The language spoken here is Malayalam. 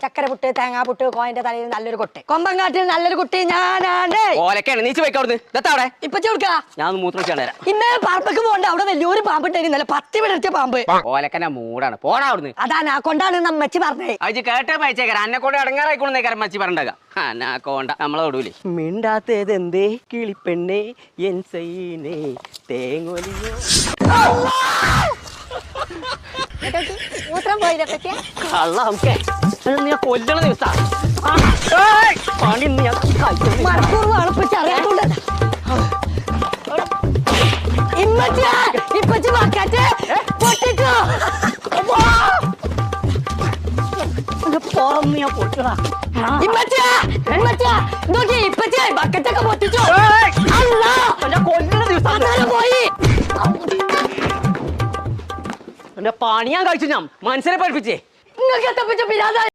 ചക്കര പുട്ട് തേങ്ങാ പുട്ട് കോയന്റെ തലയിൽ നല്ലൊരു കൊട്ട് കൊമ്പങ്കാട്ടിൽ നല്ലൊരു കുട്ടി ഞാനാണ് നീച്ച് പോയിക്കവിടുന്ന് ഇതെത്താവിടെ ഇപ്പൊ കൊടുക്ക ഞാൻ മൂത്രം വെച്ചാൽ തരാം ഇന്നേ പറമ്പക്ക് പോകണ്ട അവിടെ വലിയൊരു പാമ്പ് ഉണ്ടായിരുന്നല്ലേ 10 വിടർത്തിയ പാമ്പ് ഓലക്കന്റെ മൂടാണ് പോടാ അവിടുന്ന് അതാ കൊണ്ടാണ് നമ്മച്ചി പറഞ്ഞേ അത് കേട്ടേ പയച്ചേക്കാരം അന്നെ കൊണ്ട് ഇടങ്ങാറായിക്കൊണ്ടേക്കാരം മച്ചി പറഞ്ഞ അന്നാ കോണ്ട നമ്മളെ തൊടൂലേ മിണ്ടാത്തത് എന്തേ കിളിപ്പെണ്ണേ എൻ സൈനേ തേങ്ങൊലിയോ മൂത്രം പോയില്ലേ പറ്റിയ കള്ള നമുക്ക് നീ കൊല്ലണ ദിവസാ പണി ഇന്ന് ഞാൻ മണിക്കൂർ അളപ്പിച്ച് അറിയാത്തോണ്ട് ഇപ്പച്ചി വാക്കാറ്റ് പൊട്ടിച്ചോ പുറന്ന് ഞാൻ പൊട്ടണ ഇപ്പച്ചി ബക്കറ്റൊക്കെ പൊട്ടിച്ചോ കൊല്ലണ ദിവസം പോയി എന്റെ പണി ഞാൻ കഴിച്ചു ഞാൻ മനസ്സിനെ പഠിപ്പിച്ചേ നിങ്ങൾക്ക് എത്തപ്പിച്ച പിരാതായി